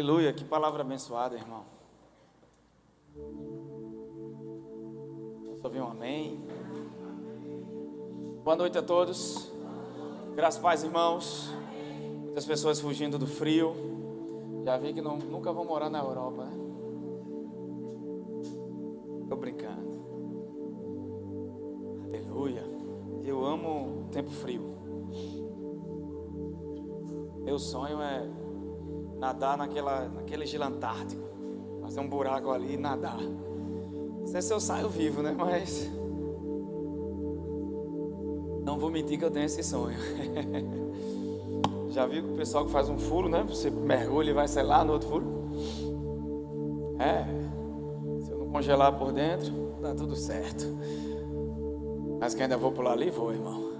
Aleluia, que palavra abençoada, irmão. Só vi um amém. Boa noite a todos. Graças a paz, irmãos. Muitas pessoas fugindo do frio. Já vi que nunca vão morar na Europa, né? Tô brincando. Aleluia. Eu amo o tempo frio. Meu sonho é nadar naquele gelo antártico. Fazer um buraco ali e nadar. Não sei se eu saio vivo, né? Mas não vou mentir que eu tenho esse sonho. Já viu que o pessoal que faz um furo, né? Você mergulha e vai, sei lá, no outro furo. Se eu não congelar por dentro, tá tudo certo. Mas que ainda vou pular ali, vou, irmão.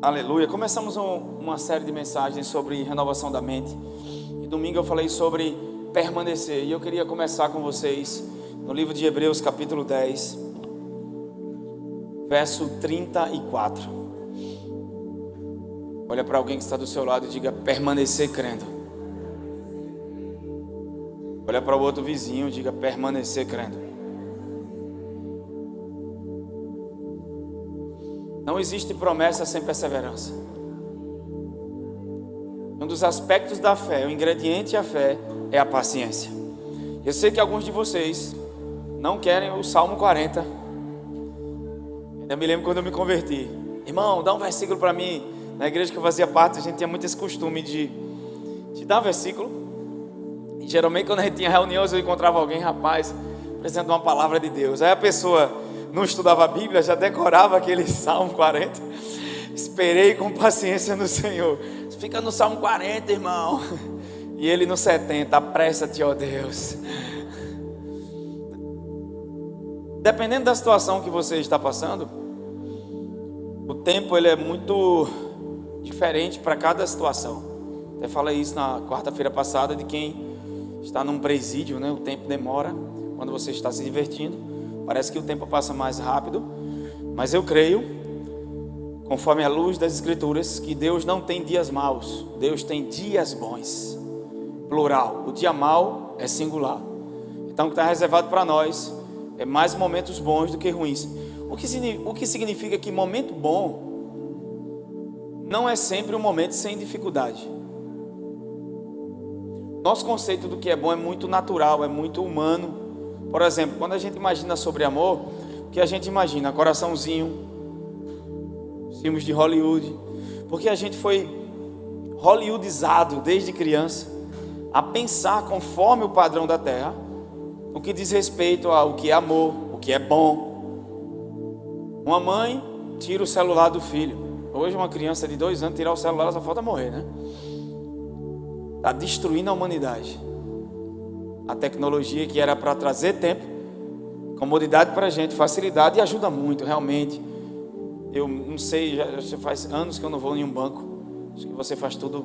Aleluia. Começamos uma série de mensagens sobre renovação da mente. E domingo eu falei sobre permanecer. E eu queria começar com vocês no livro de Hebreus, capítulo 10, verso 34. Olha para alguém que está do seu lado e diga: permanecer crendo. Olha para o outro vizinho e diga: permanecer crendo. Não existe promessa sem perseverança. Um dos aspectos da fé, o ingrediente da fé é a paciência. Eu sei que alguns de vocês não querem o Salmo 40. Ainda me lembro quando eu me converti. Irmão, dá um versículo para mim. Na igreja que eu fazia parte, a gente tinha muito esse costume de dar um versículo. E geralmente quando a gente tinha reuniões, eu encontrava alguém, rapaz, apresentando uma palavra de Deus. Aí a pessoa não estudava a Bíblia, já decorava aquele Salmo 40. Esperei com paciência no Senhor. Fica no Salmo 40, irmão. E ele no 70, apressa-te, ó Deus. Dependendo da situação que você está passando, o tempo ele é muito diferente para cada situação. Até falei isso na quarta-feira passada, de quem está num presídio, né? O tempo demora. Quando você está se divertindo, parece que o tempo passa mais rápido. Mas eu creio, conforme a luz das Escrituras, que Deus não tem dias maus. Deus tem dias bons. Plural. O dia mau é singular. Então o que está reservado para nós é mais momentos bons do que ruins. O que significa que momento bom não é sempre um momento sem dificuldade. Nosso conceito do que é bom é muito natural, é muito humano. Por exemplo, quando a gente imagina sobre amor, o que a gente imagina? Coraçãozinho, filmes de Hollywood. Porque a gente foi hollywoodizado desde criança a pensar conforme o padrão da terra, o que diz respeito ao que é amor, o que é bom. Uma mãe tira o celular do filho. Hoje uma criança de 2 anos tirar o celular, ela só falta morrer, né? Está destruindo a humanidade. A tecnologia que era para trazer tempo, comodidade para a gente, facilidade, e ajuda muito, realmente. Eu não sei, já faz anos que eu não vou em um banco. Acho que você faz tudo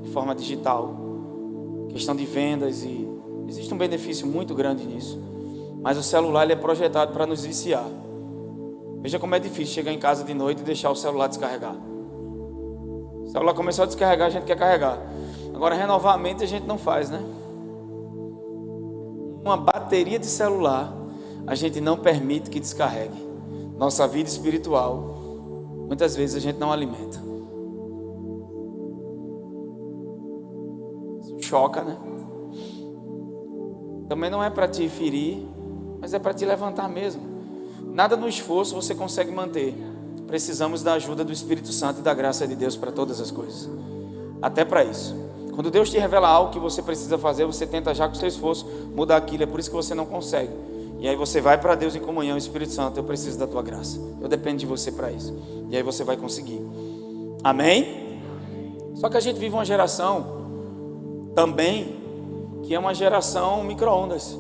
de forma digital. Questão de vendas, e existe um benefício muito grande nisso. Mas o celular ele é projetado para nos viciar. Veja como é difícil chegar em casa de noite e deixar o celular descarregar. O celular começou a descarregar, a gente quer carregar. Agora, renovar a mente a gente não faz, né? Uma bateria de celular a gente não permite que descarregue. Nossa vida espiritual, muitas vezes a gente não alimenta. Isso choca, né? Também não é para te ferir, mas é para te levantar mesmo. Nada no esforço você consegue manter. Precisamos da ajuda do Espírito Santo e da graça de Deus para todas as coisas. Até para isso. Quando Deus te revela algo que você precisa fazer, você tenta já com o seu esforço mudar aquilo. É por isso que você não consegue. E aí você vai para Deus em comunhão. Espírito Santo, eu preciso da tua graça. Eu dependo de você para isso. E aí você vai conseguir. Amém? Só que a gente vive uma geração também que é uma geração micro-ondas.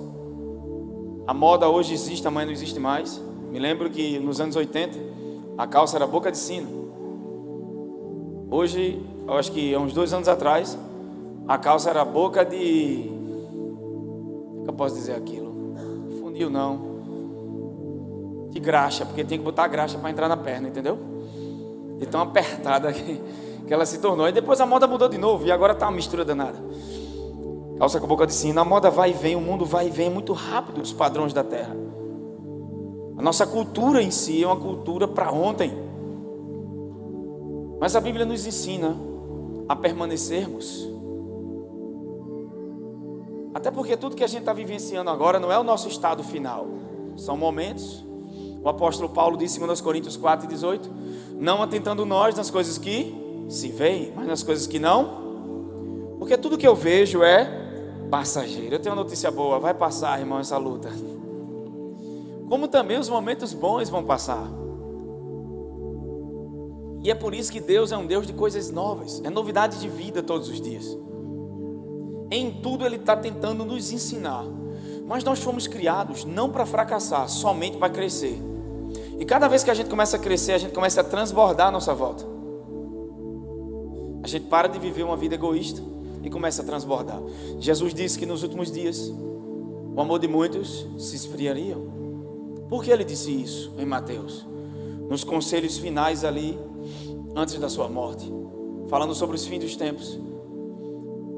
A moda hoje existe, amanhã não existe mais. Me lembro que nos anos 80 a calça era boca de sino. Hoje, eu acho que há uns 2 anos atrás, a calça era boca de... Como eu posso dizer aquilo? Funil não. De graxa, porque tem que botar graxa para entrar na perna, entendeu? De tão apertada que ela se tornou. E depois a moda mudou de novo, e agora está uma mistura danada. Calça com boca de sino, a moda vai e vem, o mundo vai e vem, é muito rápido os padrões da terra. A nossa cultura em si é uma cultura para ontem. Mas a Bíblia nos ensina a permanecermos. Até porque tudo que a gente está vivenciando agora não é o nosso estado final. São momentos. O apóstolo Paulo diz em 2 Coríntios 4:18: não atentando nós nas coisas que se veem, mas nas coisas que não. Porque tudo que eu vejo é passageiro. Eu tenho uma notícia boa, vai passar, irmão, essa luta. Como também os momentos bons vão passar. E é por isso que Deus é um Deus de coisas novas. É novidade de vida todos os dias. Em tudo Ele está tentando nos ensinar. Mas nós fomos criados não para fracassar, somente para crescer. E cada vez que a gente começa a crescer, a gente começa a transbordar a nossa volta. A gente para de viver uma vida egoísta e começa a transbordar. Jesus disse que nos últimos dias o amor de muitos se esfriaria. Por que Ele disse isso em Mateus? Nos conselhos finais ali, antes da sua morte, falando sobre os fins dos tempos.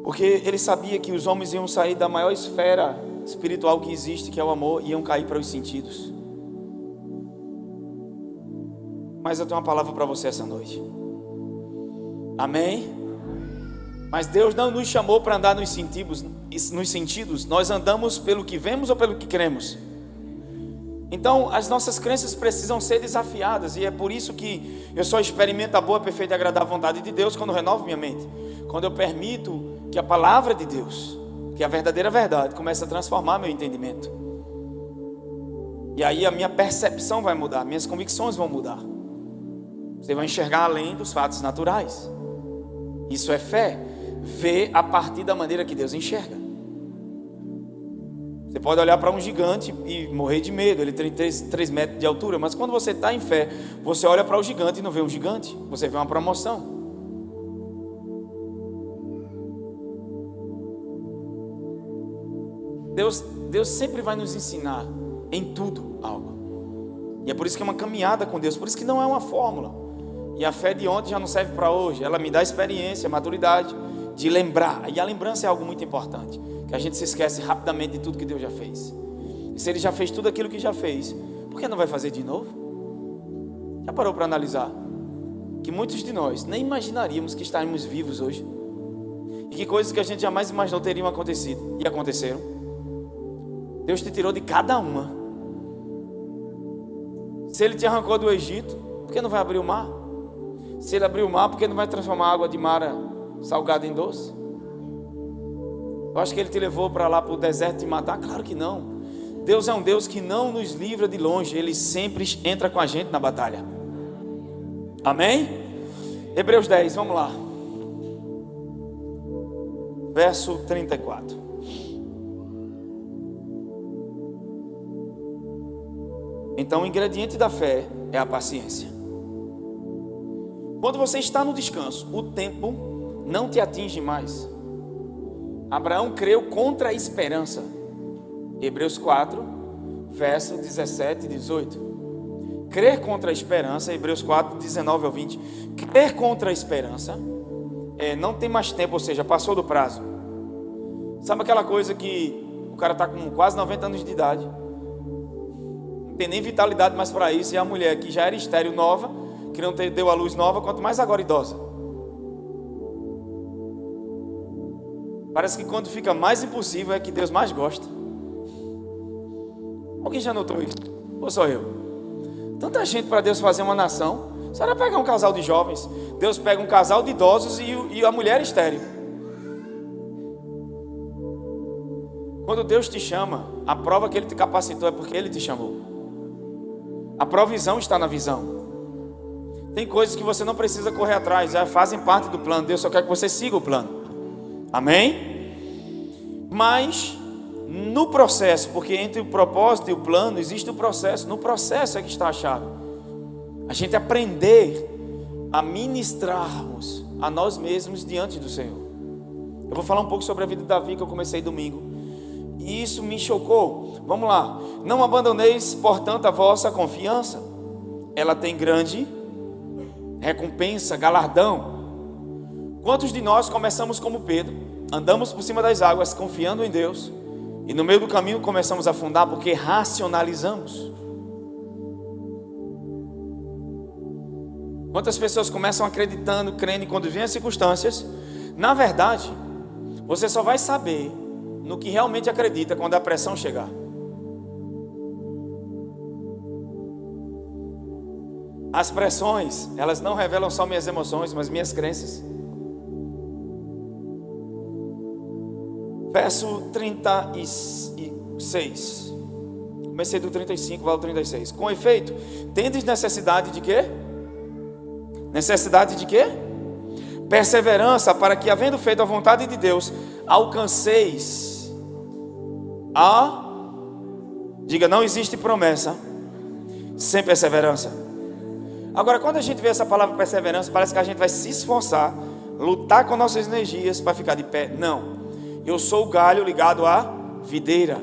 Porque Ele sabia que os homens iam sair da maior esfera espiritual que existe, que é o amor, e iam cair para os sentidos. Mas eu tenho uma palavra para você essa noite. Amém? Mas Deus não nos chamou para andar nos sentidos. Nós andamos pelo que vemos ou pelo que cremos. Então as nossas crenças precisam ser desafiadas. E é por isso que eu só experimento a boa, perfeita e agradável vontade de Deus quando eu renovo minha mente. Quando eu permito que a palavra de Deus, que é a verdadeira verdade, comece a transformar meu entendimento. E aí a minha percepção vai mudar, minhas convicções vão mudar. Você vai enxergar além dos fatos naturais. Isso é fé. Ver a partir da maneira que Deus enxerga. Você pode olhar para um gigante e morrer de medo. Ele tem 3 metros de altura. Mas quando você está em fé, você olha para o gigante e não vê um gigante. Você vê uma promoção. Deus sempre vai nos ensinar em tudo algo. E é por isso que é uma caminhada com Deus. Por isso que não é uma fórmula. E a fé de ontem já não serve para hoje. Ela me dá experiência, maturidade de lembrar. E a lembrança é algo muito importante, que a gente se esquece rapidamente de tudo que Deus já fez. E se Ele já fez tudo aquilo que já fez, por que não vai fazer de novo? Já parou para analisar que muitos de nós nem imaginaríamos que estaríamos vivos hoje, e que coisas que a gente jamais imaginou teriam acontecido, e aconteceram. Deus te tirou de cada uma. Se Ele te arrancou do Egito, por que não vai abrir o mar? Se Ele abrir o mar, por que não vai transformar a água de mar salgada em doce? Eu acho que Ele te levou para lá, para o deserto, te matar? Claro que não. Deus é um Deus que não nos livra de longe. Ele sempre entra com a gente na batalha. Amém? Hebreus 10, vamos lá. Verso 34. Então o ingrediente da fé é a paciência. Quando você está no descanso, o tempo não te atinge mais. Abraão creu contra a esperança. Hebreus 4, verso 17 e 18. Crer contra a esperança, Hebreus 4, 19 ao 20. Crer contra a esperança não tem mais tempo, ou seja, passou do prazo. Sabe aquela coisa que o cara está com quase 90 anos de idade, não tem nem vitalidade mais para isso, e a mulher que já era estéril nova, que não deu a luz nova, quanto mais agora idosa. Parece que quando fica mais impossível é que Deus mais gosta. Alguém já notou isso? Ou só eu? Tanta gente para Deus fazer uma nação. Se ela pegar um casal de jovens, Deus pega um casal de idosos e a mulher estéril. Quando Deus te chama, a prova que Ele te capacitou é porque Ele te chamou. A provisão está na visão. Tem coisas que você não precisa correr atrás, já fazem parte do plano. Deus só quer que você siga o plano. Amém? Mas no processo, porque entre o propósito e o plano existe o processo. No processo é que está a chave. A gente aprender a ministrarmos a nós mesmos diante do Senhor. Eu vou falar um pouco sobre a vida de Davi, que eu comecei domingo, e isso me chocou. Vamos lá. Não abandoneis, portanto, a vossa confiança. Ela tem grande recompensa, galardão. Quantos de nós começamos como Pedro, andamos por cima das águas, confiando em Deus, e no meio do caminho começamos a afundar porque racionalizamos? Quantas pessoas começam acreditando, crendo, e quando vêm as circunstâncias, na verdade, você só vai saber no que realmente acredita quando a pressão chegar. As pressões, elas não revelam só minhas emoções, mas minhas crenças. Verso 36. Comecei do 35, vai ao 36. Com efeito, tendes necessidade de quê? Necessidade de quê? Perseverança, para que, havendo feito a vontade de Deus, alcanceis a... Diga, não existe promessa sem perseverança. Agora, quando a gente vê essa palavra perseverança, parece que a gente vai se esforçar, lutar com nossas energias para ficar de pé. Não. Eu sou o galho ligado à videira.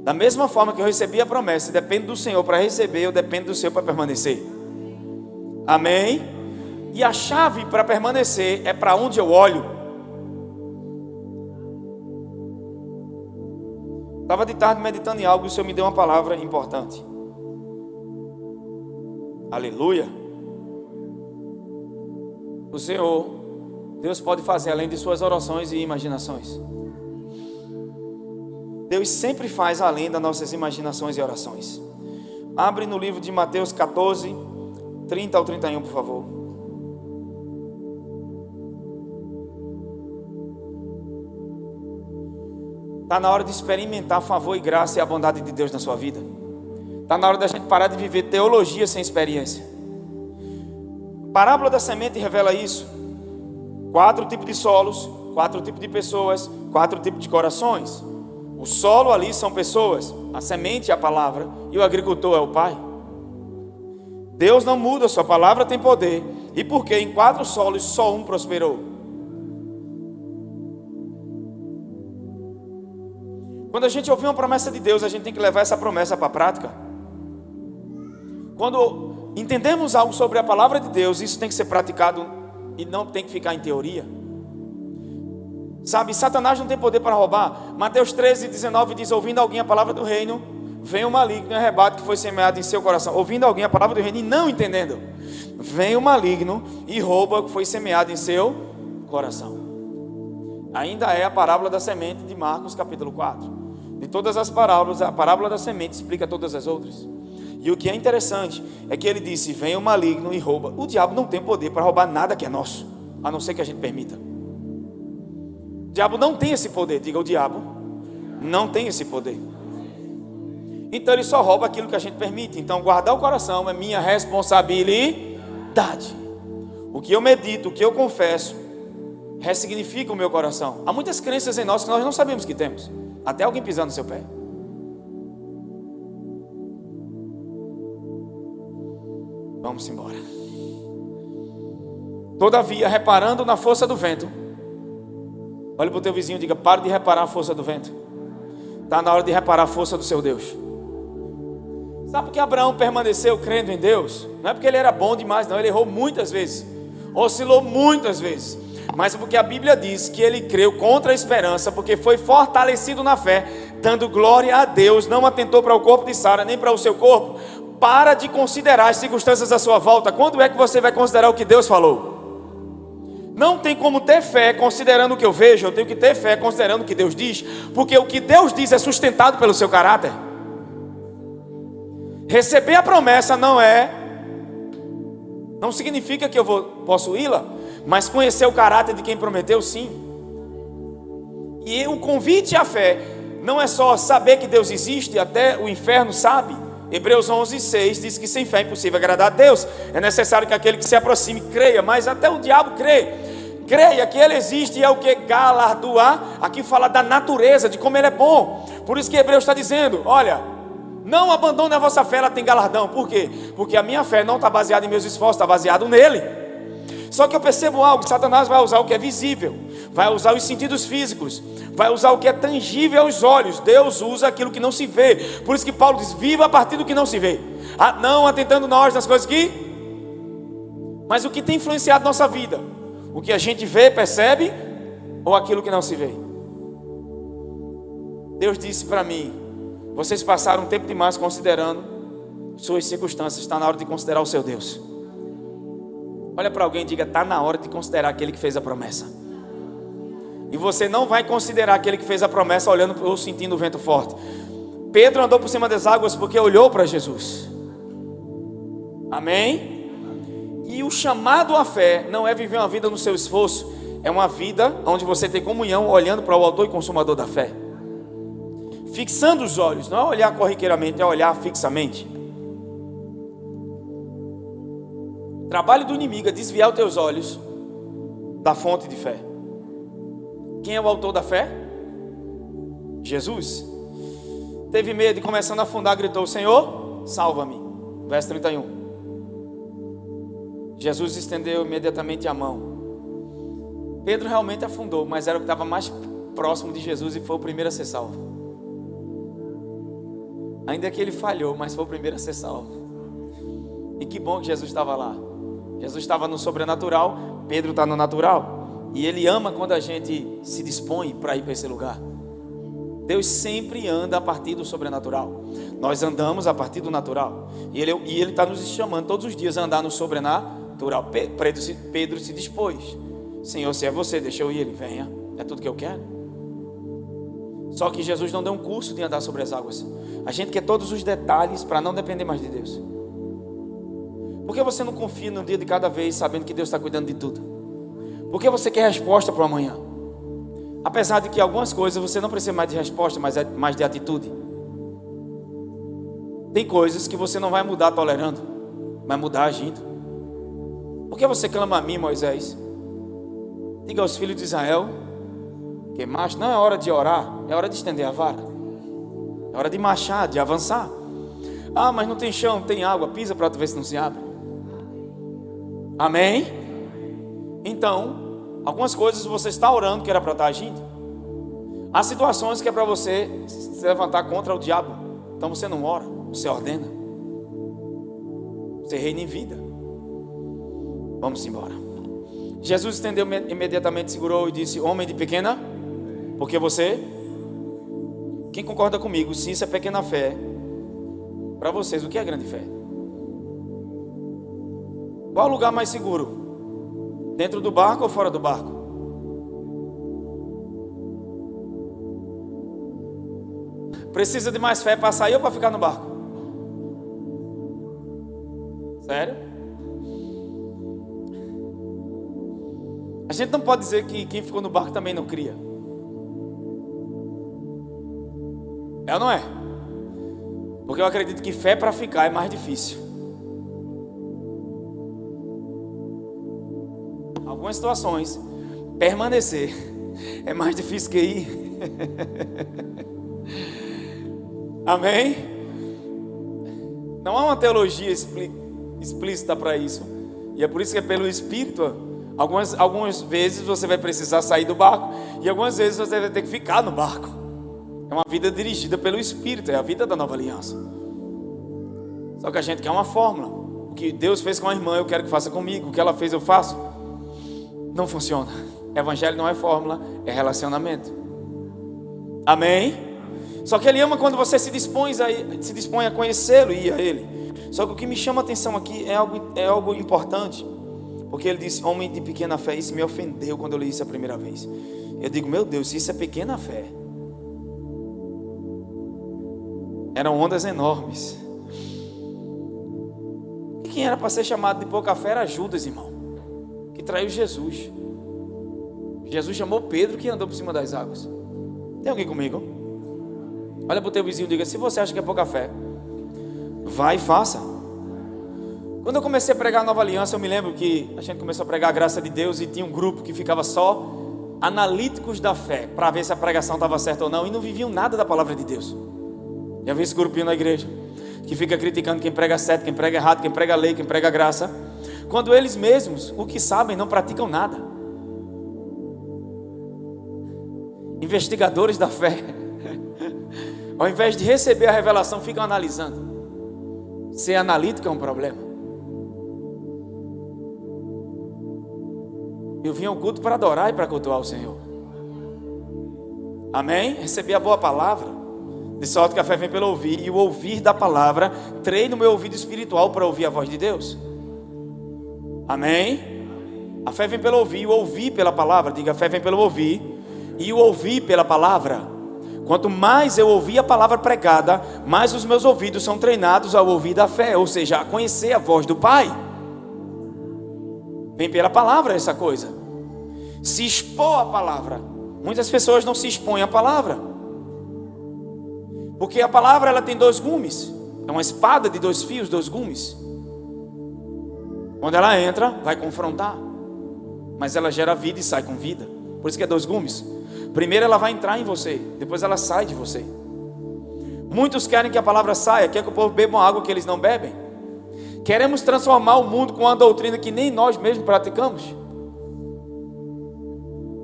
Da mesma forma que eu recebi a promessa, depende do Senhor para receber, eu dependo do Senhor para permanecer. Amém? E a chave para permanecer é para onde eu olho. Estava de tarde meditando em algo e o Senhor me deu uma palavra importante. Aleluia. O Senhor, Deus pode fazer além de suas orações e imaginações. Deus sempre faz além das nossas imaginações e orações. Abre no livro de Mateus 14, 30 ao 31, por favor. Está na hora de experimentar favor e graça e a bondade de Deus na sua vida. Está na hora da gente parar de viver teologia sem experiência. A parábola da semente revela isso. 4 tipos de solos, 4 tipos de pessoas, 4 tipos de corações. O solo ali são pessoas, a semente é a palavra e o agricultor é o Pai. Deus não muda, sua palavra tem poder. E porque em 4 solos só um prosperou? Quando a gente ouvir uma promessa de Deus, a gente tem que levar essa promessa para a prática. Quando entendemos algo sobre a palavra de Deus, isso tem que ser praticado e não tem que ficar em teoria. Sabe, Satanás não tem poder para roubar. Mateus 13, 19 diz: ouvindo alguém a palavra do reino, vem o maligno e arrebata o que foi semeado em seu coração. Ouvindo alguém a palavra do reino e não entendendo, vem o maligno e rouba o que foi semeado em seu coração. Ainda é a parábola da semente de Marcos capítulo 4. De todas as parábolas, a parábola da semente explica todas as outras. E o que é interessante é que ele disse: vem o maligno e rouba. O diabo não tem poder para roubar nada que é nosso, a não ser que a gente permita. O diabo não tem esse poder. Diga, o diabo não tem esse poder. Então ele só rouba aquilo que a gente permite. Então guardar o coração é minha responsabilidade. O que eu medito, o que eu confesso, ressignifica o meu coração. Há muitas crenças em nós que nós não sabemos que temos, até alguém pisar no seu pé. Vamos embora. Todavia, reparando na força do vento, olha para o teu vizinho e diga: para de reparar a força do vento. Está na hora de reparar a força do seu Deus. Sabe por que Abraão permaneceu crendo em Deus? Não é porque ele era bom demais, não. Ele errou muitas vezes, oscilou muitas vezes, mas é porque a Bíblia diz que ele creu contra a esperança, porque foi fortalecido na fé, dando glória a Deus. Não atentou para o corpo de Sara, nem para o seu corpo. Para de considerar as circunstâncias à sua volta. Quando é que você vai considerar o que Deus falou? Não tem como ter fé considerando o que eu vejo. Eu tenho que ter fé considerando o que Deus diz, porque o que Deus diz é sustentado pelo seu caráter. Receber a promessa não significa que eu vou possuí-la, mas conhecer o caráter de quem prometeu, sim. E o convite à fé não é só saber que Deus existe, até o inferno sabe. Hebreus 11:6 diz que sem fé é impossível agradar a Deus. É necessário que aquele que se aproxime creia, mas até o diabo crê. Creia que Ele existe e é o que galardoar. Aqui fala da natureza, de como Ele é bom. Por isso que Hebreus está dizendo: olha, não abandone a vossa fé, ela tem galardão. Por quê? Porque a minha fé não está baseada em meus esforços, está baseado nele. Só que eu percebo algo: Satanás vai usar o que é visível, vai usar os sentidos físicos, vai usar o que é tangível aos olhos. Deus usa aquilo que não se vê. Por isso que Paulo diz: viva a partir do que não se vê, não atentando na hora das coisas que... Mas o que tem influenciado nossa vida, O que a gente vê, percebe, ou aquilo que não se vê? Deus disse para mim: vocês passaram um tempo demais considerando suas circunstâncias, está na hora de considerar o seu Deus. Olha para alguém e diga: está na hora de considerar aquele que fez a promessa. E você não vai considerar aquele que fez a promessa olhando ou sentindo o vento forte. Pedro andou por cima das águas porque olhou para Jesus. Amém? E o chamado à fé não é viver uma vida no seu esforço, é uma vida onde você tem comunhão olhando para o autor e consumador da fé. Fixando os olhos, não é olhar corriqueiramente, é olhar fixamente. O trabalho do inimigo é desviar os teus olhos da fonte de fé. Quem é o autor da fé? Jesus. Teve medo e começando a afundar, gritou: Senhor, salva-me. Verso 31. Jesus estendeu imediatamente a mão. Pedro realmente afundou, mas era o que estava mais próximo de Jesus e foi o primeiro a ser salvo. Ainda que ele falhou, mas foi o primeiro a ser salvo. E que bom que Jesus estava lá. Jesus estava no sobrenatural, Pedro está no natural. E Ele ama quando a gente se dispõe para ir para esse lugar. Deus sempre anda a partir do sobrenatural. Nós andamos a partir do natural. E Ele está nos chamando todos os dias a andar no sobrenatural. Pedro se dispôs. Senhor, se é você, deixa eu ir. Ele: venha, é tudo que eu quero. Só que Jesus não deu um curso de andar sobre as águas. A gente quer todos os detalhes para não depender mais de Deus. Por que você não confia num dia de cada vez, sabendo que Deus está cuidando de tudo? Por que você quer resposta para o amanhã? Apesar de que algumas coisas você não precisa mais de resposta, mas é mais de atitude. Tem coisas que você não vai mudar tolerando, vai mudar agindo. Por que você clama a mim, Moisés? Diga aos filhos de Israel que macho, não é hora de orar, é hora de estender a vara. É hora de marchar, de avançar. Ah, mas não tem chão, não tem água, pisa para tu ver se não se abre. Amém? Então, algumas coisas você está orando que era para estar agindo. Há situações que é para você se levantar contra o diabo. Então você não ora, você ordena. Você reina em vida. Vamos embora. Jesus estendeu imediatamente, segurou e disse: homem de pequena, porque você... Quem concorda comigo? Se isso é pequena fé, para vocês, o que é grande fé? Qual é o lugar mais seguro? Dentro do barco ou fora do barco? Precisa de mais fé para sair ou para ficar no barco? Sério? A gente não pode dizer que quem ficou no barco também não cria. É ou não é? Porque eu acredito que fé para ficar é mais difícil. Algumas situações, permanecer é mais difícil que ir. Amém? Não há uma teologia explícita para isso. E é por isso que é pelo Espírito. Algumas vezes você vai precisar sair do barco, e algumas vezes você vai ter que ficar no barco. É uma vida dirigida pelo Espírito, é a vida da nova aliança. Só que a gente quer uma fórmula. O que Deus fez com a irmã, eu quero que faça comigo. O que ela fez, eu faço. Não funciona. Evangelho não é fórmula, é relacionamento. Amém? Só que Ele ama quando você se dispõe a conhecê-lo e ir a Ele. Só que o que me chama a atenção aqui é algo importante. Porque Ele disse: homem de pequena fé. Isso me ofendeu quando eu li isso a primeira vez. Eu digo: meu Deus, isso é pequena fé. Eram ondas enormes. E quem era para ser chamado de pouca fé era Judas, irmão, que traiu Jesus. Jesus chamou Pedro, que andou por cima das águas. Tem alguém comigo? Olha para o teu vizinho e diga: se você acha que é pouca fé, vai e faça. Quando eu comecei a pregar a nova aliança, eu me lembro que a gente começou a pregar a graça de Deus, e tinha um grupo que ficava só analíticos da fé, para ver se a pregação estava certa ou não, e não viviam nada da palavra de Deus. Já vi esse grupinho na igreja que fica criticando quem prega certo, quem prega errado, quem prega lei, quem prega graça, quando eles mesmos, o que sabem, não praticam nada. Investigadores da fé, ao invés de receber a revelação, ficam analisando. Ser analítico é um problema. Eu vim ao culto para adorar e para cultuar o Senhor. Amém? Recebi a boa palavra. De sorte que a fé vem pelo ouvir, e o ouvir da palavra treina o meu ouvido espiritual para ouvir a voz de Deus. Amém? A fé vem pelo ouvir, e o ouvir pela palavra. Diga, a fé vem pelo ouvir e o ouvir pela palavra. Quanto mais eu ouvir a palavra pregada, mais os meus ouvidos são treinados ao ouvir da fé, ou seja, a conhecer a voz do Pai. Vem pela palavra essa coisa. Se expor à palavra. Muitas pessoas não se expõem à palavra, porque a palavra ela tem dois gumes. É uma espada de dois fios, dois gumes. Quando ela entra, vai confrontar, mas ela gera vida e sai com vida. Por isso que é dois gumes. Primeiro ela vai entrar em você, depois ela sai de você. Muitos querem que a palavra saia, quer que o povo beba uma água que eles não bebem. Queremos transformar o mundo com uma doutrina que nem nós mesmos praticamos.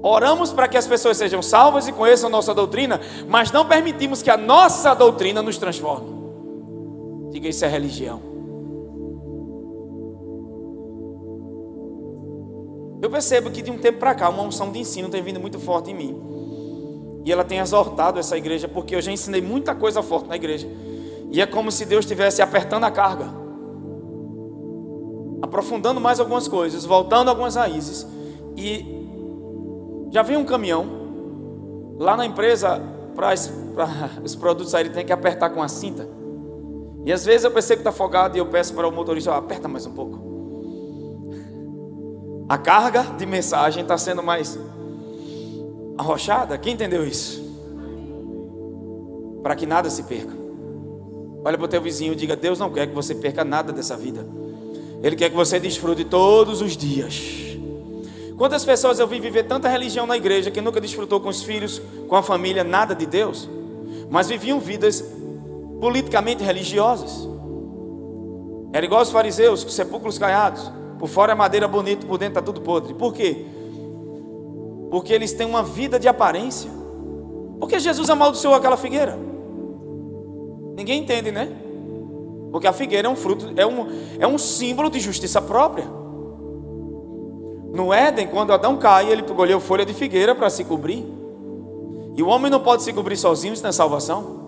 Oramos para que as pessoas sejam salvas e conheçam nossa doutrina, mas não permitimos que a nossa doutrina nos transforme. Diga, isso é religião. Eu percebo que de um tempo para cá uma unção de ensino tem vindo muito forte em mim, e ela tem exortado essa igreja, porque eu já ensinei muita coisa forte na igreja, e é como se Deus estivesse apertando a carga, aprofundando mais algumas coisas, voltando algumas raízes. E já vem um caminhão lá na empresa, para os produtos saírem, tem que apertar com a cinta. E às vezes eu percebo que está afogado e eu peço para o motorista, aperta mais um pouco. A carga de mensagem está sendo mais arrochada. Quem entendeu isso? Para que nada se perca. Olha para o teu vizinho e diga, Deus não quer que você perca nada dessa vida. Ele quer que você desfrute todos os dias. Quantas pessoas eu vi viver tanta religião na igreja, que nunca desfrutou com os filhos, com a família, nada de Deus, mas viviam vidas politicamente religiosas. Era igual os fariseus, com sepulcros caiados. Por fora é madeira bonita, por dentro está tudo podre. Por quê? Porque eles têm uma vida de aparência. Porque Jesus amaldiçoou aquela figueira? Ninguém entende, né? Porque a figueira é um fruto, é um símbolo de justiça própria. No Éden, quando Adão cai, ele colheu folha de figueira para se cobrir. E o homem não pode se cobrir sozinho, isso não é salvação.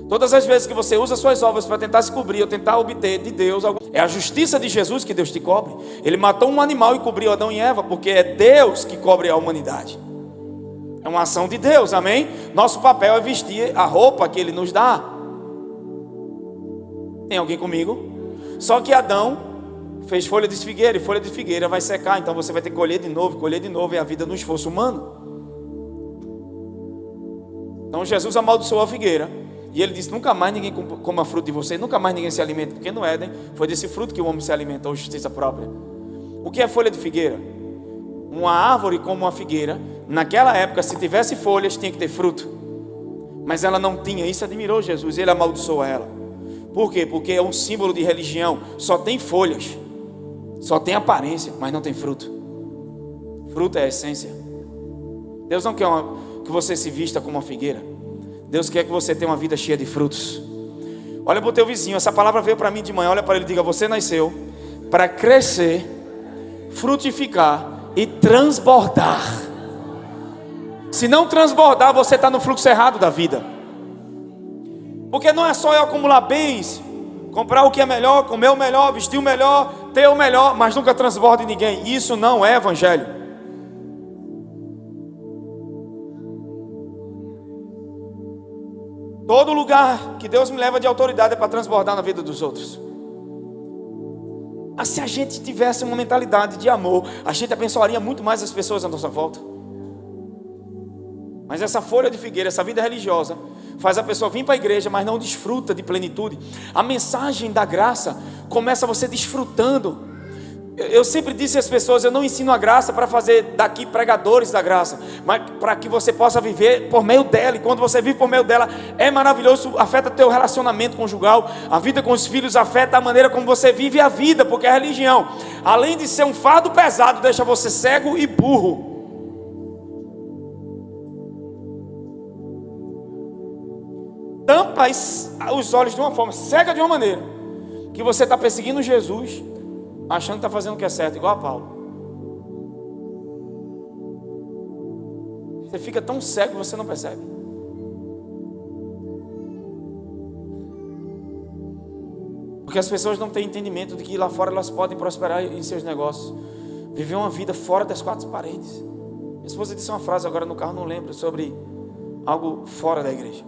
Todas as vezes que você usa suas obras para tentar se cobrir ou tentar obter de Deus, é a justiça de Jesus que Deus te cobre. Ele matou um animal e cobriu Adão e Eva, porque é Deus que cobre a humanidade. É uma ação de Deus, amém? Nosso papel é vestir a roupa que Ele nos dá. Tem alguém comigo? Só que Adão fez folha de figueira, e folha de figueira vai secar, então você vai ter que colher de novo, e a vida no esforço humano. Então Jesus amaldiçoou a figueira, e ele disse, nunca mais ninguém coma fruto de você, nunca mais ninguém se alimenta, porque no Éden foi desse fruto que o homem se alimentou, justiça própria. O que é folha de figueira? Uma árvore como uma figueira, naquela época, se tivesse folhas, tinha que ter fruto, mas ela não tinha. Isso admirou Jesus, ele amaldiçoou ela. Por quê? Porque é um símbolo de religião, só tem folhas, só tem aparência, mas não tem fruto. Fruto é a essência. Deus não quer que você se vista como uma figueira. Deus quer que você tenha uma vida cheia de frutos. Olha para o teu vizinho, essa palavra veio para mim de manhã. Olha para ele e diga, você nasceu para crescer, frutificar e transbordar. Se não transbordar, você está no fluxo errado da vida. Porque não é só eu acumular bens, comprar o que é melhor, comer o melhor, vestir o melhor, ter o melhor, mas nunca transborda em ninguém. Isso não é evangelho. Todo lugar que Deus me leva de autoridade é para transbordar na vida dos outros. Mas se a gente tivesse uma mentalidade de amor, a gente abençoaria muito mais as pessoas à nossa volta. Mas essa folha de figueira, essa vida religiosa, faz a pessoa vir para a igreja, mas não desfruta de plenitude. A mensagem da graça começa você desfrutando. Eu sempre disse às pessoas, eu não ensino a graça para fazer daqui pregadores da graça, mas para que você possa viver por meio dela. E quando você vive por meio dela, é maravilhoso, afeta teu relacionamento conjugal, a vida com os filhos, afeta a maneira como você vive a vida. Porque a religião, além de ser um fardo pesado, deixa você cego e burro. Tampa os olhos de uma forma, cega de uma maneira, que você está perseguindo Jesus, achando que está fazendo o que é certo, igual a Paulo. Você fica tão cego que você não percebe. Porque as pessoas não têm entendimento de que lá fora elas podem prosperar em seus negócios, viver uma vida fora das quatro paredes. Minha esposa disse uma frase agora no carro, não lembro, sobre algo fora da igreja.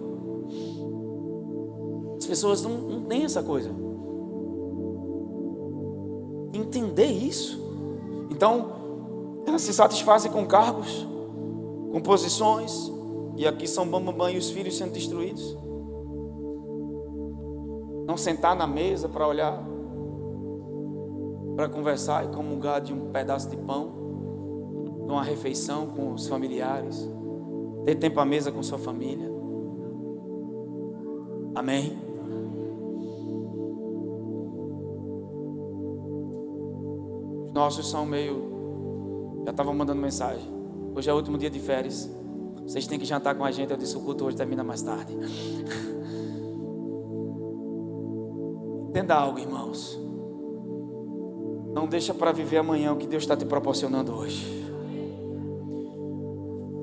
As pessoas não têm essa coisa. Entender isso. Então, elas se satisfazem com cargos, com posições, e aqui são bambambam e os filhos sendo destruídos. Não sentar na mesa para olhar, para conversar e comungar de um pedaço de pão, de uma refeição com os familiares, ter tempo à mesa com sua família. Amém? Os nossos são meio... Já estavam mandando mensagem. Hoje é o último dia de férias. Vocês têm que jantar com a gente. Eu disse, o culto hoje termina mais tarde. Entenda algo, irmãos. Não deixa para viver amanhã o que Deus está te proporcionando hoje.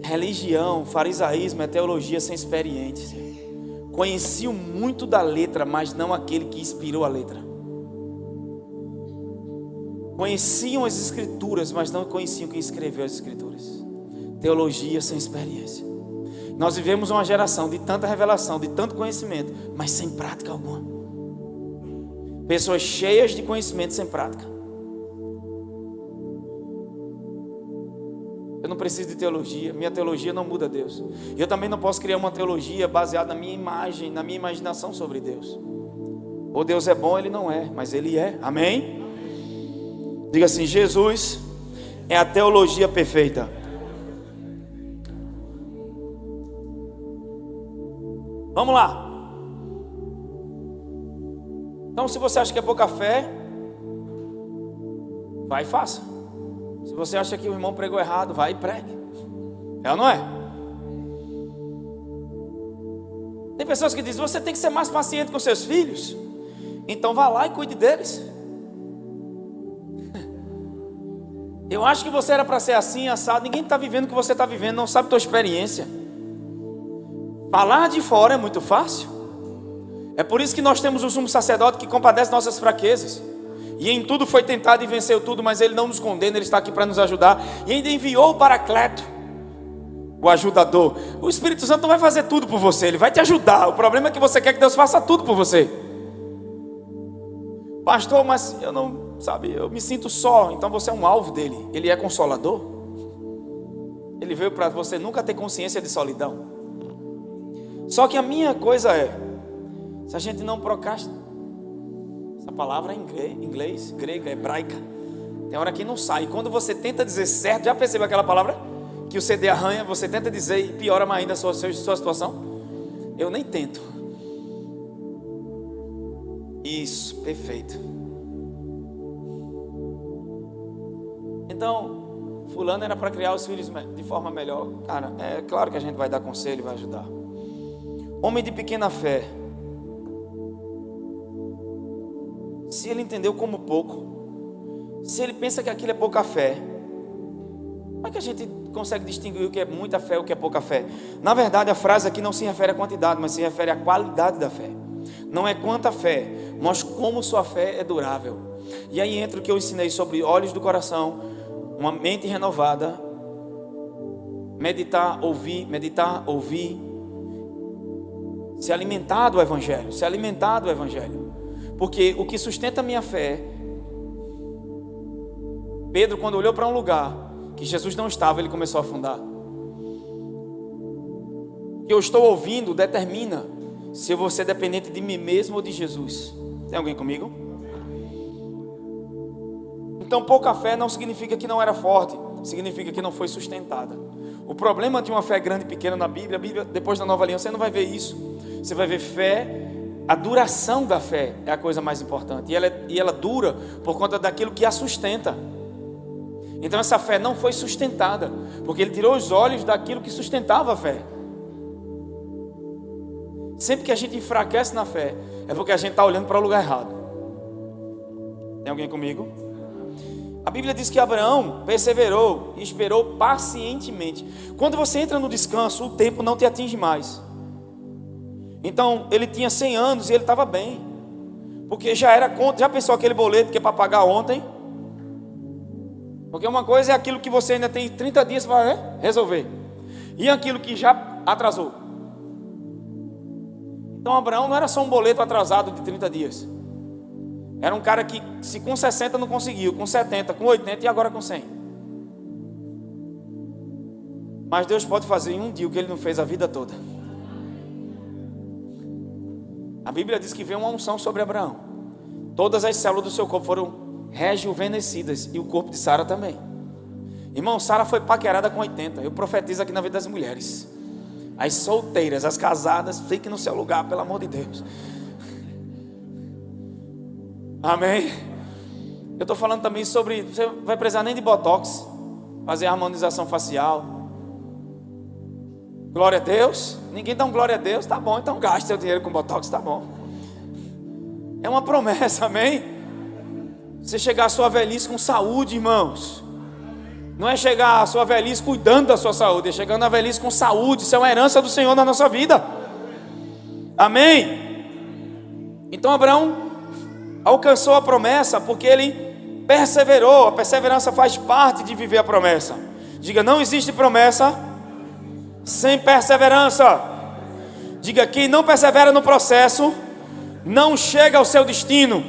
Religião, farisaísmo é teologia sem experiência. Conheciam muito da letra, mas não aquele que inspirou a letra. Conheciam as escrituras, mas não conheciam quem escreveu as escrituras. Teologia sem experiência. Nós vivemos uma geração de tanta revelação, de tanto conhecimento, mas sem prática alguma. Pessoas cheias de conhecimento sem prática. Eu não preciso de teologia. Minha teologia não muda Deus. Eu também não posso criar uma teologia baseada na minha imagem, na minha imaginação sobre Deus. Ou Deus é bom, Ele não é, mas Ele é. Amém? Diga assim, Jesus é a teologia perfeita. Vamos lá. Então, se você acha que é pouca fé, vai e faça. Se você acha que o irmão pregou errado, vai e pregue. É ou não é? Tem pessoas que dizem, você tem que ser mais paciente com seus filhos. Então vá lá e cuide deles. Eu acho que você era para ser assim, assado. Ninguém está vivendo o que você está vivendo, não sabe a tua experiência. Falar de fora é muito fácil. É por isso que nós temos o sumo sacerdote que compadece nossas fraquezas. E em tudo foi tentado e venceu tudo, mas Ele não nos condena, Ele está aqui para nos ajudar. E ainda enviou o Paracleto, o ajudador. O Espírito Santo não vai fazer tudo por você, Ele vai te ajudar. O problema é que você quer que Deus faça tudo por você. Pastor, mas eu não, sabe, eu me sinto só. Então você é um alvo dele. Ele é consolador. Ele veio para você nunca ter consciência de solidão. Só que a minha coisa é, se a gente não procrastinar, essa palavra é em inglês, grega, hebraica. Tem hora que não sai. Quando você tenta dizer certo, já percebeu aquela palavra? Que o CD arranha, você tenta dizer e piora mais ainda a sua situação? Eu nem tento. Isso, perfeito. Então, fulano era para criar os filhos de forma melhor. Cara, é claro que a gente vai dar conselho e vai ajudar. Homem de pequena fé. Se ele entendeu como pouco, se ele pensa que aquilo é pouca fé, como é que a gente consegue distinguir o que é muita fé e o que é pouca fé? Na verdade, a frase aqui não se refere à quantidade, mas se refere à qualidade da fé. Não é quanta fé, mas como sua fé é durável. E aí entra o que eu ensinei sobre olhos do coração, uma mente renovada, meditar, ouvir, se alimentar do Evangelho, porque o que sustenta a minha fé, Pedro, quando olhou para um lugar que Jesus não estava, ele começou a afundar. O que eu estou ouvindo determina se eu vou ser dependente de mim mesmo ou de Jesus. Tem alguém comigo? Então pouca fé não significa que não era forte, significa que não foi sustentada. O problema de uma fé grande e pequena na Bíblia, depois da Nova Aliança, você não vai ver isso. Você vai ver fé. A duração da fé é a coisa mais importante. E ela dura por conta daquilo que a sustenta. Então essa fé não foi sustentada, porque ele tirou os olhos daquilo que sustentava a fé. Sempre que a gente enfraquece na fé, é porque a gente está olhando para o lugar errado. Tem alguém comigo? A Bíblia diz que Abraão perseverou e esperou pacientemente. Quando você entra no descanso, o tempo não te atinge mais. Então, ele tinha 100 anos e ele estava bem. Porque já era conta. Já pensou aquele boleto que é para pagar ontem? Porque uma coisa é aquilo que você ainda tem 30 dias para resolver. E aquilo que já atrasou. Então, Abraão não era só um boleto atrasado de 30 dias. Era um cara que, se com 60 não conseguiu, com 70, com 80 e agora com 100. Mas Deus pode fazer em um dia o que Ele não fez a vida toda. A Bíblia diz que veio uma unção sobre Abraão. Todas as células do seu corpo foram rejuvenescidas e o corpo de Sara também. Irmão, Sara foi paquerada com 80. Eu profetizo aqui na vida das mulheres. As solteiras, as casadas, fiquem no seu lugar, pelo amor de Deus. Amém. Eu estou falando também sobre, você vai precisar nem de botox, fazer harmonização facial. Glória a Deus. Ninguém dá um glória a Deus, tá bom, então gaste seu dinheiro com botox, tá bom. É uma promessa, amém. Você chegar à sua velhice com saúde, irmãos. Não é chegar à sua velhice cuidando da sua saúde, é chegando à velhice com saúde. Isso é uma herança do Senhor na nossa vida. Amém. Então Abraão alcançou a promessa porque ele perseverou. A perseverança faz parte de viver a promessa. Diga, não existe promessa sem perseverança. Diga, quem não persevera no processo não chega ao seu destino.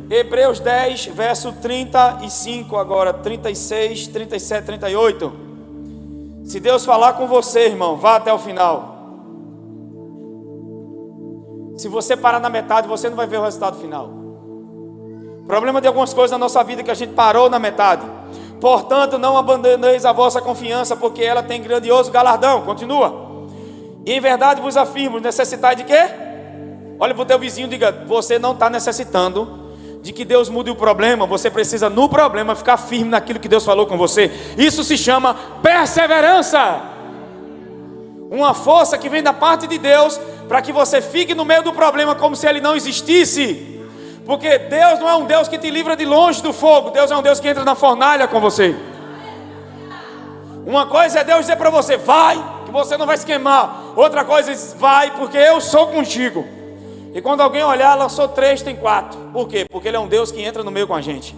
Hebreus 10, verso 35 agora, 36, 37, 38. Se Deus falar com você, irmão, vá até o final. Se você parar na metade, você não vai ver o resultado final. Problema de algumas coisas na nossa vida que a gente parou na metade. Portanto, não abandoneis a vossa confiança, porque ela tem grandioso galardão. Continua. E em verdade vos afirmo, necessitai de quê? Olha para o teu vizinho e diga, você não está necessitando de que Deus mude o problema. Você precisa no problema ficar firme naquilo que Deus falou com você. Isso se chama perseverança. Uma força que vem da parte de Deus para que você fique no meio do problema como se ele não existisse. Porque Deus não é um Deus que te livra de longe do fogo. Deus é um Deus que entra na fornalha com você. Uma coisa é Deus dizer para você, vai, que você não vai se queimar. Outra coisa é, vai, porque eu sou contigo. E quando alguém olhar, lançou 3, tem 4. Por quê? Porque Ele é um Deus que entra no meio com a gente.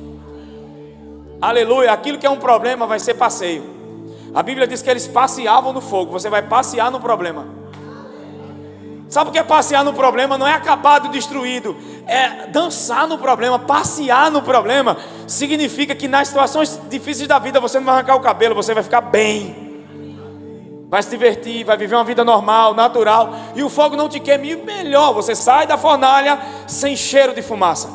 Aleluia. Aquilo que é um problema vai ser passeio. A Bíblia diz que eles passeavam no fogo. Você vai passear no problema. Sabe o que é passear no problema? Não é acabado, destruído. É dançar no problema, passear no problema. Significa que nas situações difíceis da vida você não vai arrancar o cabelo, você vai ficar bem. Vai se divertir, vai viver uma vida normal, natural. E o fogo não te queima. E melhor, você sai da fornalha sem cheiro de fumaça.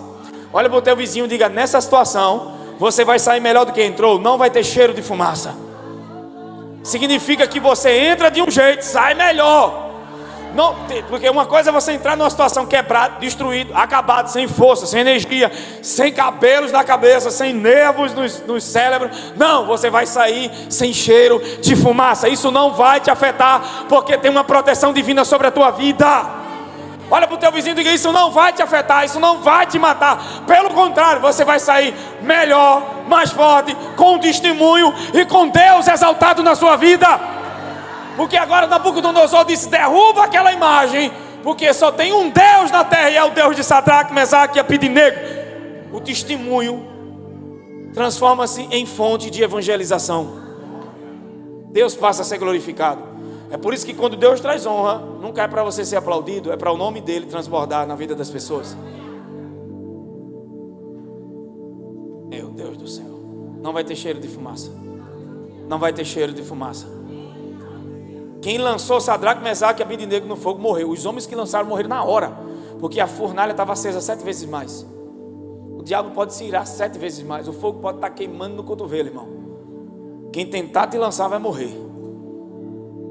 Olha para o teu vizinho e diga, nessa situação você vai sair melhor do que entrou. Não vai ter cheiro de fumaça. Significa que você entra de um jeito, sai melhor. Não, porque uma coisa é você entrar numa situação quebrado, destruído, acabado, sem força, sem energia, sem cabelos na cabeça, sem nervos nos cérebros. Não, você vai sair sem cheiro de fumaça. Isso não vai te afetar, porque tem uma proteção divina sobre a tua vida. Olha para o teu vizinho e diga, isso não vai te afetar, isso não vai te matar. Pelo contrário, você vai sair melhor, mais forte, com testemunho e com Deus exaltado na sua vida. Porque agora Nabucodonosor disse, derruba aquela imagem, porque só tem um Deus na terra, e é o Deus de Sadraque, Mesaque e Abednego. O testemunho transforma-se em fonte de evangelização. Deus passa a ser glorificado. É por isso que quando Deus traz honra, nunca é para você ser aplaudido, é para o nome dele transbordar na vida das pessoas. Meu Deus do céu. Não vai ter cheiro de fumaça. Não vai ter cheiro de fumaça. Quem lançou Sadraque, Mesaque e Abednego no fogo morreu. Os homens que lançaram morreram na hora, porque a fornalha estava acesa 7 vezes mais. O diabo pode se irar 7 vezes mais. O fogo pode estar queimando no cotovelo, irmão. Quem tentar te lançar vai morrer.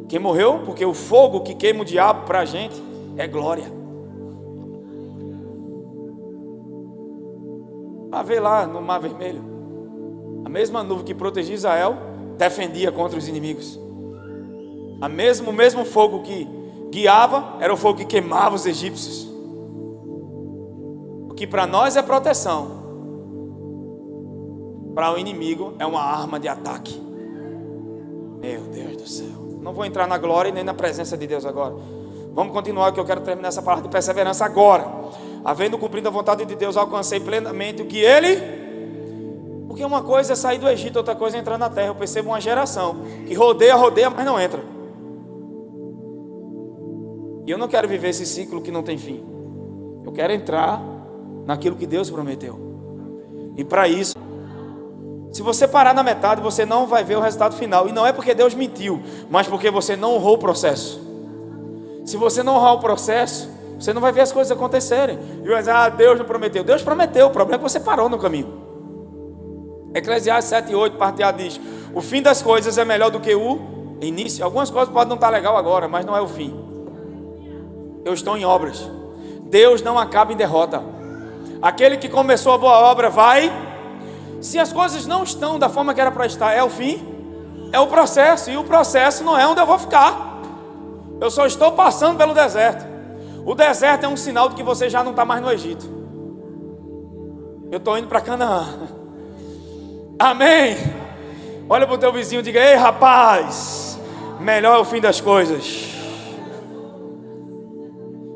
Quem morreu? Porque o fogo que queima o diabo para a gente é glória. Vai ver lá no Mar Vermelho, a mesma nuvem que protegia Israel defendia contra os inimigos. O mesmo fogo que guiava era o fogo que queimava os egípcios. O que para nós é proteção, para o inimigo é uma arma de ataque. Meu Deus do céu. Não vou entrar na glória e nem na presença de Deus agora. Vamos continuar, que eu quero terminar essa palavra de perseverança agora. Havendo cumprido a vontade de Deus, alcancei plenamente o que Ele... Porque uma coisa é sair do Egito, outra coisa é entrar na terra. Eu percebo uma geração que rodeia, mas não entra. E eu não quero viver esse ciclo que não tem fim. Eu quero entrar naquilo que Deus prometeu. E para isso, se você parar na metade, você não vai ver o resultado final. E não é porque Deus mentiu, mas porque você não honrou o processo. Se você não honrar o processo, você não vai ver as coisas acontecerem. E vai dizer, Deus não prometeu. Deus prometeu, o problema é que você parou no caminho. Eclesiastes 7:8, parte A diz: o fim das coisas é melhor do que o início. Algumas coisas podem não estar legal agora, mas não é o fim. Eu estou em obras. Deus não acaba em derrota. Aquele que começou a boa obra vai. Se as coisas não estão da forma que era para estar, é o fim, é o processo. E o processo não é onde eu vou ficar. Eu só estou passando pelo deserto. O deserto é um sinal de que você já não está mais no Egito. Eu estou indo para Canaã. Amém. Olha para o teu vizinho e diga: ei, rapaz, melhor é o fim das coisas.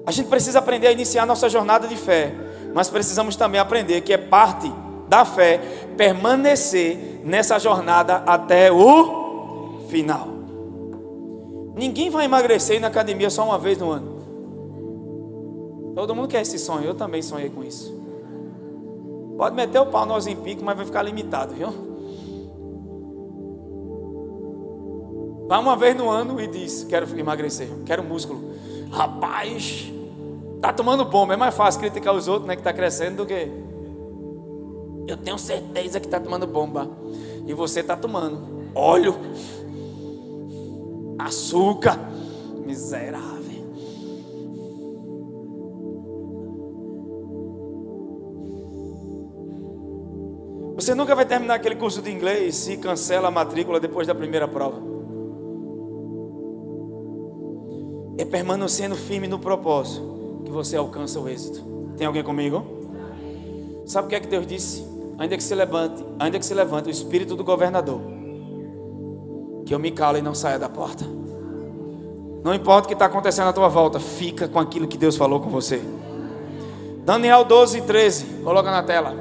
A gente precisa aprender a iniciar nossa jornada de fé, mas precisamos também aprender que é parte da fé permanecer nessa jornada até o final. Ninguém vai emagrecer na academia só uma vez no ano. Todo mundo quer esse sonho, eu também sonhei com isso. Pode meter o pau no Ozempic, mas vai ficar limitado, viu? Vai uma vez no ano e diz: quero emagrecer, quero músculo. Rapaz, tá tomando bomba. É mais fácil criticar os outros, né, que tá crescendo, do que eu tenho certeza que tá tomando bomba. E você tá tomando óleo, açúcar, miserável. Você nunca vai terminar aquele curso de inglês se cancela a matrícula depois da primeira prova. É permanecendo firme no propósito que você alcança o êxito. Tem alguém comigo? Sabe o que é que Deus disse? Ainda que se levante o espírito do governador, que eu me cale e não saia da porta. Não importa o que está acontecendo à tua volta, fica com aquilo que Deus falou com você. Daniel 12:13, coloca na tela.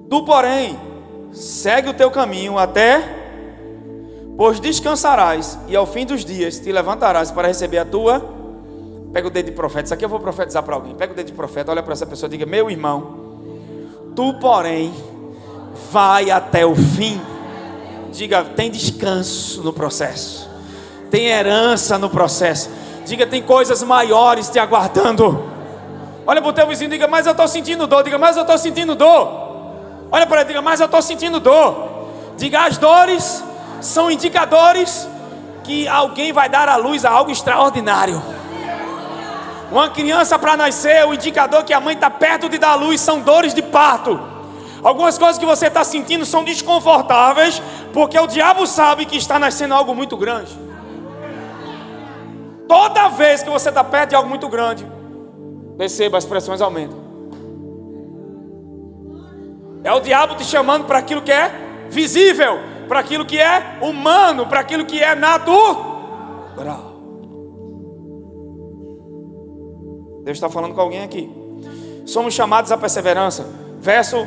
Tu, porém, segue o teu caminho pois descansarás, e ao fim dos dias te levantarás para receber a tua... Pega o dedo de profeta, isso aqui eu vou profetizar para alguém. Pega o dedo de profeta, olha para essa pessoa e diga: meu irmão, tu, porém, vai até o fim. Diga: tem descanso no processo, tem herança no processo. Diga: tem coisas maiores te aguardando. Olha para o teu vizinho e diga: mas eu estou sentindo dor. Diga: mas eu estou sentindo dor. Olha para ele e diga: mas eu estou sentindo dor. Diga: as dores são indicadores que alguém vai dar à luz a algo extraordinário. Uma criança para nascer, o indicador que a mãe está perto de dar à luz são dores de parto. Algumas coisas que você está sentindo são desconfortáveis, porque o diabo sabe que está nascendo algo muito grande. Toda vez que você está perto de algo muito grande, perceba, as pressões aumentam. É o diabo te chamando para aquilo que é visível, para aquilo que é humano, para aquilo que é natural. Deus está falando com alguém aqui. Somos chamados à perseverança. Verso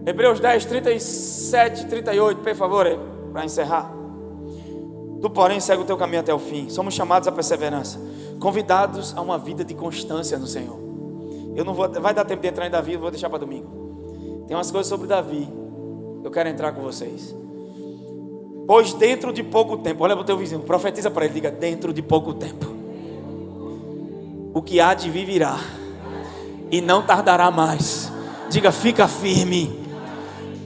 Hebreus 10, 37, 38, por favor, para encerrar. Tu, porém, segue o teu caminho até o fim. Somos chamados à perseverança, convidados a uma vida de constância no Senhor. Eu não vou, vai dar tempo de entrar em Davi, eu vou deixar para domingo. Tem umas coisas sobre Davi, eu quero entrar com vocês. Pois dentro de pouco tempo, olha para o teu vizinho, profetiza para ele, diga: dentro de pouco tempo, o que há de vir virá, e não tardará mais. Diga: fica firme.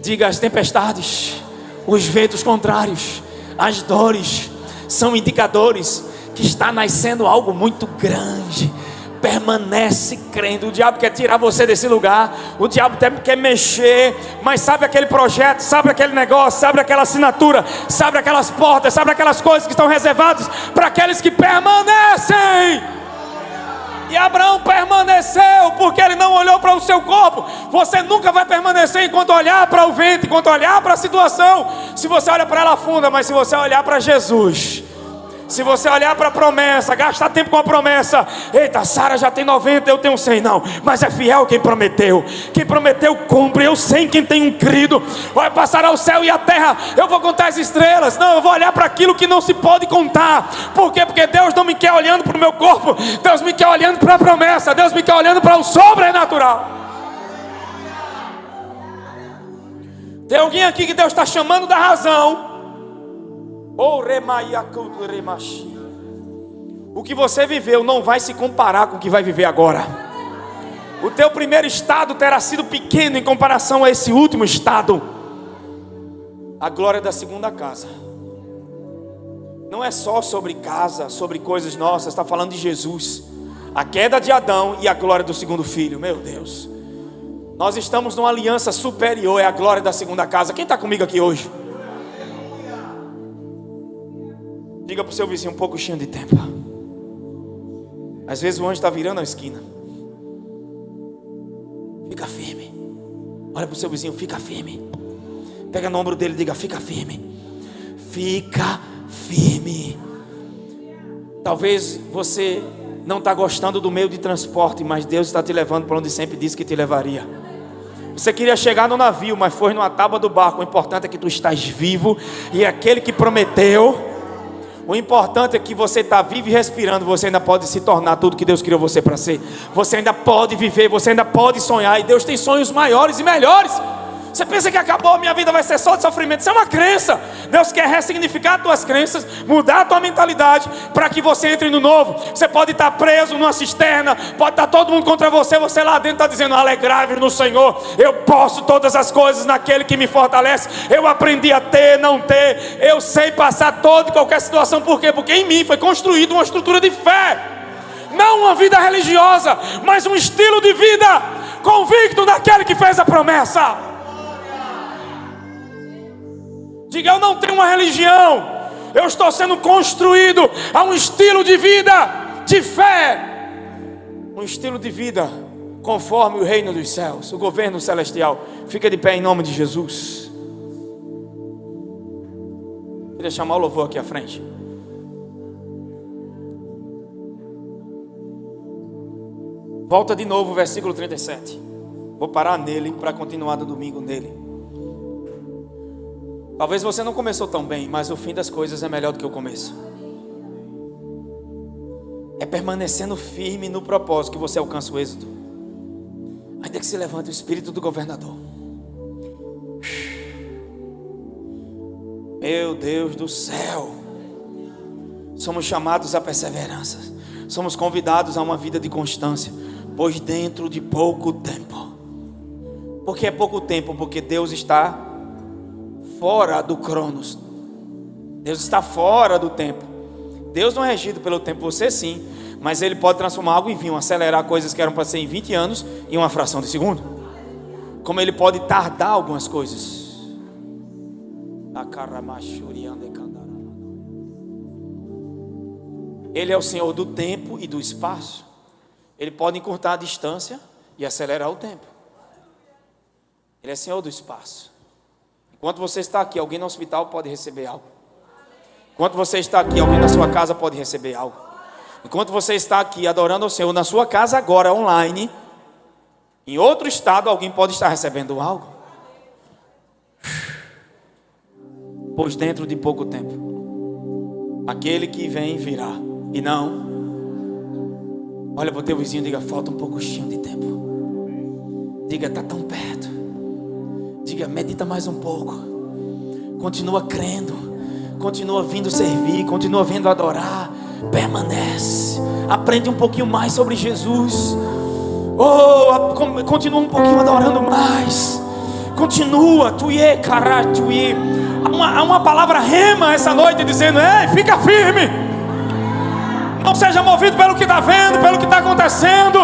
Diga: as tempestades, os ventos contrários, as dores, são indicadores que está nascendo algo muito grande. Permanece crendo. O diabo quer tirar você desse lugar, o diabo quer mexer, mas sabe aquele projeto, sabe aquele negócio, sabe aquela assinatura, sabe aquelas portas, sabe aquelas coisas que estão reservadas para aqueles que permanecem. E Abraão permaneceu por porque ele não olhou para o seu corpo. Você nunca vai permanecer enquanto olhar para o vento, enquanto olhar para a situação. Se você olha para ela afunda, mas se você olhar para Jesus, se você olhar para a promessa, gastar tempo com a promessa. Eita, Sara já tem 90, eu tenho 100. Não, mas é fiel quem prometeu. Quem prometeu cumpre. Eu sei em quem tenho crido. Vai passar ao céu e a terra, eu vou contar as estrelas. Não, eu vou olhar para aquilo que não se pode contar. Por quê? Porque Deus não me quer olhando para o meu corpo. Deus me quer olhando para a promessa. Deus me quer olhando para o sobrenatural. Tem alguém aqui que Deus está chamando da razão. O que você viveu não vai se comparar com o que vai viver agora. O teu primeiro estado terá sido pequeno em comparação a esse último estado. A glória da segunda casa não é só sobre casa, sobre coisas nossas. Está falando de Jesus, a queda de Adão e a glória do segundo filho. Meu Deus, nós estamos numa aliança superior. É a glória da segunda casa. Quem está comigo aqui hoje? Diga para o seu vizinho, um pouco cheio de tempo. Às vezes o anjo está virando a esquina. Fica firme. Olha para o seu vizinho, fica firme. Pega no ombro dele e diga, fica firme. Fica firme. Talvez você não está gostando do meio de transporte, mas Deus está te levando para onde sempre disse que te levaria. Você queria chegar no navio, mas foi numa tábua do barco. O importante é que tu estás vivo. E aquele que prometeu, o importante é que você está vivo e respirando. Você ainda pode se tornar tudo que Deus criou você para ser. Você ainda pode viver, você ainda pode sonhar. E Deus tem sonhos maiores e melhores. Você pensa que acabou, minha vida vai ser só de sofrimento. Isso é uma crença. Deus quer ressignificar as tuas crenças, mudar a tua mentalidade, para que você entre no novo. Você pode estar preso numa cisterna, pode estar todo mundo contra você. Você lá dentro está dizendo, alegrai-vos no Senhor. Eu posso todas as coisas naquele que me fortalece. Eu aprendi a ter, não ter. Eu sei passar toda e qualquer situação. Por quê? Porque em mim foi construída uma estrutura de fé. Não uma vida religiosa, mas um estilo de vida convicto naquele que fez a promessa. Diga, eu não tenho uma religião. Eu estou sendo construído a um estilo de vida de fé. Um estilo de vida conforme o reino dos céus, o governo celestial. Fica de pé em nome de Jesus. Queria chamar o louvor aqui à frente. Volta de novo o versículo 37. Vou parar nele para continuar no domingo nele. Talvez você não começou tão bem, mas o fim das coisas é melhor do que o começo. É permanecendo firme no propósito que você alcança o êxito. Ainda que se levante o espírito do governador. Meu Deus do céu. Somos chamados à perseverança. Somos convidados a uma vida de constância. Pois dentro de pouco tempo. Por que é pouco tempo? Porque Deus está fora do Cronos. Deus está fora do tempo. Deus não é regido pelo tempo, você sim. Mas Ele pode transformar algo em vinho, acelerar coisas que eram para ser em 20 anos em uma fração de segundo. Como Ele pode tardar algumas coisas. Ele é o Senhor do tempo e do espaço. Ele pode encurtar a distância e acelerar o tempo. Ele é Senhor do espaço. Enquanto você está aqui, alguém no hospital pode receber algo. Enquanto você está aqui, alguém na sua casa pode receber algo. Enquanto você está aqui adorando ao Senhor na sua casa agora, online, em outro estado, alguém pode estar recebendo algo. Pois dentro de pouco tempo, aquele que vem virá. E não, olha para o teu vizinho e diga, falta um pouquinho de tempo. Diga, está tão perto. Diga, medita mais um pouco. Continua crendo. Continua vindo servir. Continua vindo adorar. Permanece. Aprende um pouquinho mais sobre Jesus. Continua um pouquinho adorando mais. Continua. Há uma palavra rema essa noite dizendo, ei, fica firme. Não seja movido pelo que está vendo, pelo que está acontecendo.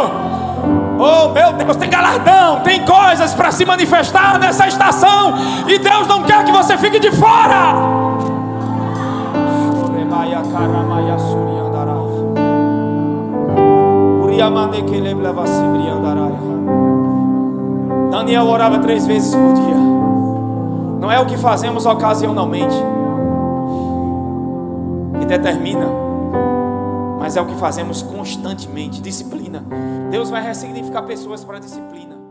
Oh meu Deus, tem galardão, tem coisas para se manifestar nessa estação. E Deus não quer que você fique de fora. Daniel orava 3 vezes por dia. Não é o que fazemos ocasionalmente que determina, mas é o que fazemos constantemente. Disciplina. Deus vai ressignificar pessoas para disciplina.